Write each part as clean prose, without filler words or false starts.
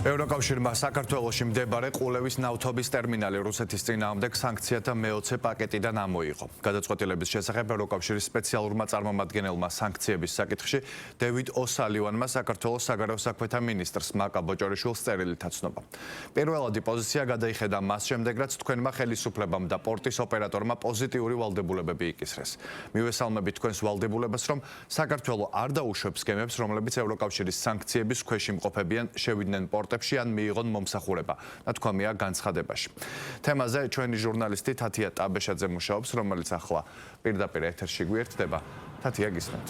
ევროკავშირმა საქართველოში მდებარე ყულევის ნავთობის ტერმინალი რუსეთის წინააღმდეგ სანქციათა მეოცე პაკეტიდან ამოიღო. გადაწყვეტილების შესახებ ევროკავშირის სპეციალურმა წარმომადგენელმა სანქციების საკითხში დევიდ ოსალივანმა საქართველოს საგარეო საქმეთა მინისტრს მაკა ბოჭორიშვილს წერილი თაცნობა. პირველადი პოზიცია გადაიხედა მას შემდეგ, რაც თქვენმა ხელისუფლებამ და პორტის ოპერატორმა პოზიტიური ვალდებულებები იკისრეს. მივესალმებით თქვენს ვალდებულებას, რომ საქართველო არ დაუშვებს გემებს, რომლებიც ევროკავშირის სანქციების ქვეშ იმყოფებიან, შევიდნენ პორტებში ან მიიღონ მომსახურება. ნათქვამია განცხადებაში. თემაზე ჩვენი ჟურნალისტი თათია ტაბეშაძე მუშაობს, რომელიც ახლა პირდაპირ ეთერში გვერდება. თათია, გისმენთ.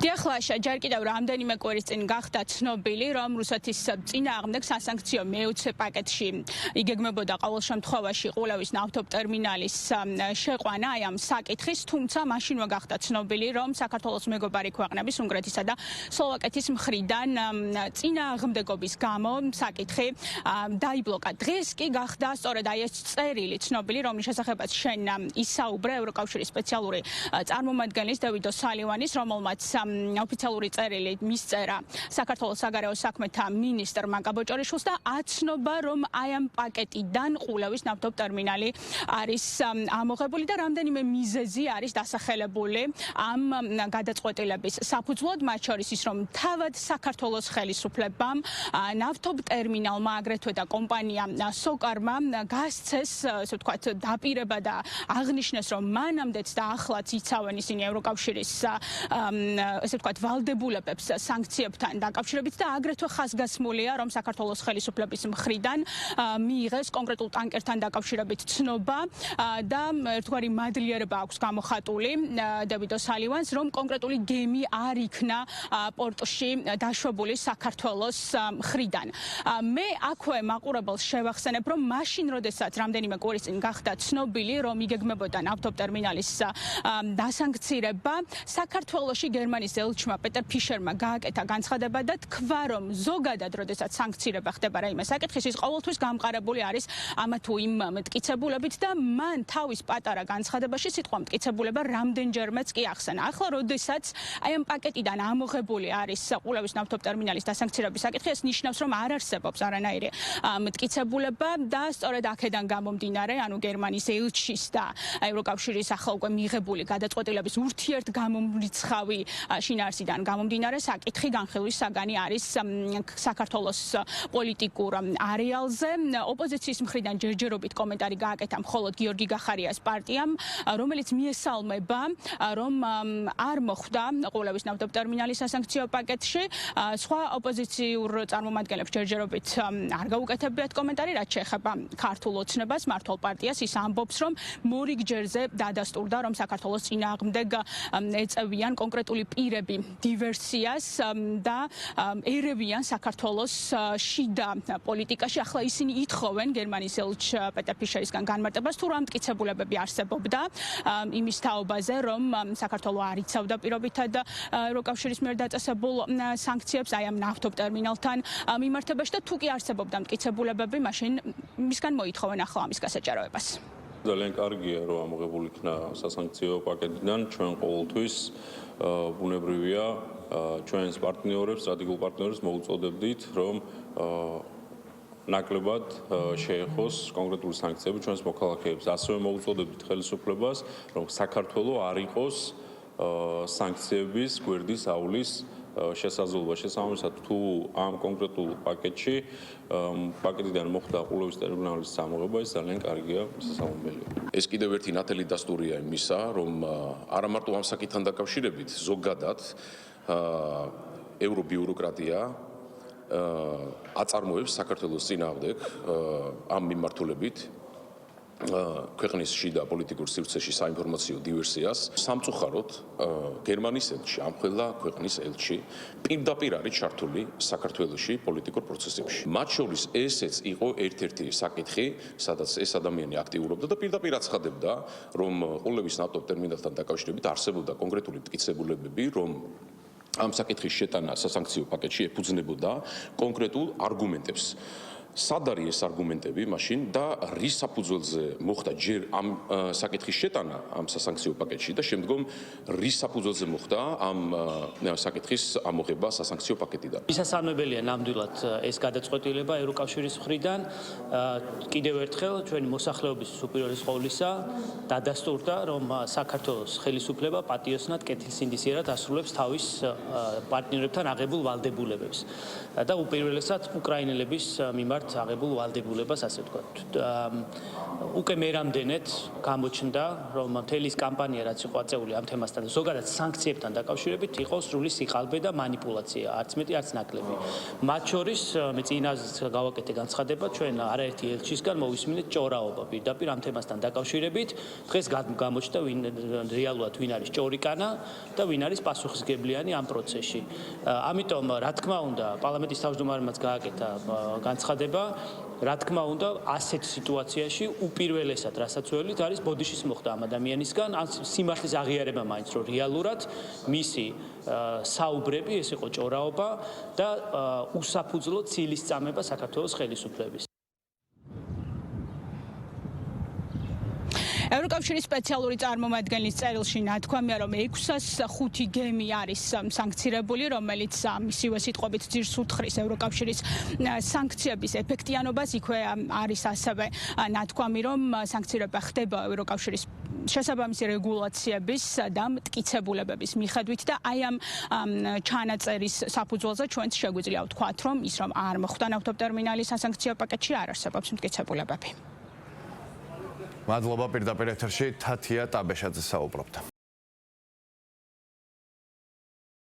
დიახლაშა ჯერ კიდევ რამდენიმე კვირის წინ გახდა ცნობილი, რომ რუსეთის წინააღმდეგ სასანქციო მეოცე პაკეტში იგეგმებოდა ყოველ შემთხვევაში ყულევის ნავთობ ტერმინალის შეყვანა აი ამ საკითხის, თუმცა მაშინვე გახდა ცნობილი, რომ საქართველოს მეგობარი ქვეყნების უნგრეთისა და სლოვაკეთის მხრიდან წინააღმდეგობის გამო საკითხი დაიბლოკა. დღეს კი გახდა სწორედ აი ეს წერილი ცნობილი, რომლის შესახებაც შენ ისაუბრე ევროკავშირის სპეციალური წარმომადგენლის დევიდ ოსალივანის, რომელმაც ოფიციალური წერილი მისწერა საქართველოს საგარეო საქმეთა მინისტრ მაკა ბოჭორიშვილს და აცნობა, რომ აი ამ პაკეტიდან ყულევის ნავთობ ტერმინალი არის ამოღებული და რამდენიმე მიზეზი არის დასახელებული ამ გადაწყვეტილების საფუძვლოდ, მათ შორის ის, რომ თავად საქართველოს ხელისუფლებამ ნავთობ ტერმინალმა აგრეთვე და კომპანია სოკარმა გასცეს, ასე ვთქვათ, დაპირება და აღნიშნეს, რომ მანამდეც და ახლაც იცავენ ისინი ევროკავშირის ესე ვთქვათ, ვალდებულებებს სანქციებთან დაკავშირებით და აგრეთვე ხაზგასმულია, რომ საქართველოს ხელისუფლების მხრიდან მიიღეს კონკრეტულ ტანკერთან დაკავშირებით ცნობა და ერთგვარი მადლიერება აქვს გამოხატული დევიდ ოსალივანს, რომ კონკრეტული გემი არ იქნა პორტში დაშვებული საქართველოს მხრიდან. მე აქვე მაყურებელს შევახსენებ, რომ მაშინ, როდესაც რამდენიმე კვირის წინ გახდა ცნობილი, რომ იგეგმებოდა ნავთობ ტერმინალის დასანქცირება, საქართველოში გერმანიის ელჩმა პეტერ ფიშერმა გააკეთა განცხადება და თქვა, რომ ზოგადად, როდესაც სანქცირება ხდება რაიმე საკითხის, ის ყოველთვის გამყარებული არის ამა თუ იმ მტკიცებულებით და მან თავის პატარა განცხადებაში სიტყვა მტკიცებულება რამდენჯერმეც კი ახსენა. ახლა, როდესაც აი ამ პაკეტიდან ამოღებული არის ყულევის ნავთობ ტერმინალის დასანქცირების საკითხი, ეს ნიშნავს, რომ არ არსებობს არანაირი მტკიცებულება და სწორედ აქედან გამომდინარე, ანუ გერმანიის ელჩის და ევროკავშირის ახლა უკვე მიღებული გადაწყვეტილების ურთიერთგამომრიცხავი შინაარსიდან გამომდინარე საკითხი განხილვის საგანი არის საქართველოს პოლიტიკურ არეალზე. ოპოზიციის მხრიდან ჯერჯერობით კომენტარი გააკეთა მხოლოდ გიორგი გახარიას პარტიამ, რომელიც მიესალმება, რომ არ მოხვდა ყულევის ნავთობ ტერმინალის სასანქციო პაკეტში. სხვა ოპოზიციურ წარმომადგენლებს ჯერჯერობით არ გაუკეთებიათ კომენტარი, რაც შეეხება ქართულ ოცნებას, მართლ პარტიას. ის ამბობს, რომ მორიგჯერზე დადასტურდა, რომ საქართველოს წინააღმდეგ ეწევიან კონკრეტული პირები დივერსიას და ერევიან საქართველოს შიდა პოლიტიკაში. ახლა ისინი ითხოვენ გერმანიის ელჩ პეტერ ფიშერისგან განმარტებას, თუ რა მტკიცებულებები არსებობდა იმის თაობაზე, რომ საქართველო არ იცავდა პირობითად ევროკავშირის მიერ დაწესებულ სანქციებს აი ამ ნავთობ ტერმინალთან მიმართებაში და თუ კი არსებობდა მტკიცებულებები, მაშინ მისგან მოითხოვენ ახლა ამის გასაჭაროებას. ძალიან კარგია, რომ ამოღებული იქნა სასანქციო პაკეტიდან. ჩვენ ყოველთვის ბუნებრივია ჩვენს პარტნიორებს, სტრატეგიულ პარტნიორებს მოუწოდებდით, რომ ნაკლებად შეეხოს კონკრეტული სანქციები ჩვენს მოქალაქეებს. ასევე მოუწოდებდით ხელისუფლებას, რომ საქართველო არ იყოს სანქციების გვერდის ავლის შესაძლებლობა. შესაბამისად, თუ ამ კონკრეტულ პაკეტიდან მოხდა ყულევის ტერმინალის ამოღება, ეს ძალიან კარგია, შესაძლებელია. ეს კიდევ ერთი ნათელი დასტურია იმისა, რომ არა მარტო ამ საკითხთან დაკავშირებით, ზოგადად ევრობიუროკრატია აწარმოებს საქართველოს წინააღმდეგ ამ მიმართულებით ქვეყნის შიდა პოლიტიკურ სივრცეში საინფორმაციო დივერსიას. სამწუხაროდ გერმანიის ელჩი, ამ ყველა ქვეყნის ელჩი პირდაპირ არის ჩართული საქართველოში პოლიტიკურ პროცესებში. მათ შორის ესეც იყო ერთ-ერთი საკითხი, სადაც ეს ადამიანი აქტიურობდა და პირდაპირ აცხადებდა, რომ ყულევის ნავთობ ტერმინალთან დაკავშირებით არსებობდა კონკრეტული მტკიცებულებები, რომ ამ საკითხის შეტანა სასანქციო პაკეტში ეფუძნებოდა კონკრეტულ არგუმენტებს. სად არის ეს არგუმენტები მაშინ და რის საფუძველზე მოხდა ჯერ ამ საკითხის შეტანა ამ სასანქციო პაკეტში და შემდგომ რის საფუძველზე მოხდა ამ საკითხის ამოღება სასანქციო პაკეტიდან. მისასალმებელია ნამდვილად ეს გადაწყვეტილება ევროკავშირის მხრიდან. კიდევ ერთხელ ჩვენი მოსახლეობის უპირველეს ყოვლისა დადასტურდა, რომ საქართველოს ხელისუფლება პატიოსნად კეთილსინდისიერად ასრულებს თავის პარტნიორებთან აღებულ ვალდებულებებს და უპირველესად უკრაინელების მიმართ აღებულ ვალდებულებას, ასე ვთქვათ. უკვე მერამდენეთ გამოჩნდა, რომ მთელი ეს კამპანია, რაც იყო აწეული ამ თემასთან, ზოგადად სანქციებთან დაკავშირებით, იყო სრული სიყალბე და манипуляция, არც მეტი, არც ნაკლები. მათ შორის მე წინაზე გავაკეთე განცხადება, ჩვენ არაერთი ელჩისგან მოვისმინეთ ჭორაობა პირდაპირ ამ თემასთან დაკავშირებით. დღეს გამოჩნდა რეალურად ვინ არის ჭორიკანა და ვინ არის პასუხისმგებლიანი ამ პროცესში. ამიტომ, რა თქმა უნდა, პარლამენტის თავმჯდომარემაც გააკეთა განცხადება, რა თქმა უნდა, ასეთ სიტუაციაში უპირველესად, რასაც ველით, არის ბოდიშის მოხდა ამ ადამიანისგან, ან სიმართლის აღიარება მაინც, რომ რეალურად მისი საუბრები, ეს იყო ჭორაობა და უსაფუძვლო ცილის წამება საქართველოს ხელისუფლების. ევროკავშირის სპეციალური წარმომადგენლის წერილში ნათქვამია, რომ 605 გემი არის სანქცირებული, რომელიც მისივე სიტყვებით ძირს უთხრის ევროკავშირის სანქციების ეფექტიანობას. იქვე არის ასევე ნათქვამი, რომ სანქცირება ხდება ევროკავშირის შესაბამისი რეგულაციების და მტკიცებულებების მიხედვით და აი ამ ჩანაწერის საფუძველზე ჩვენც შეგვიძლია ვთქვათ, რომ ის რომ არ მოხდა ნავთობტერმინალის სასანქციო პაკეტში არ არსებობს მტკიცებულებები. მადლობა პირდაპირ ეთერში თათია ტაბეშაძე საუბრობდა.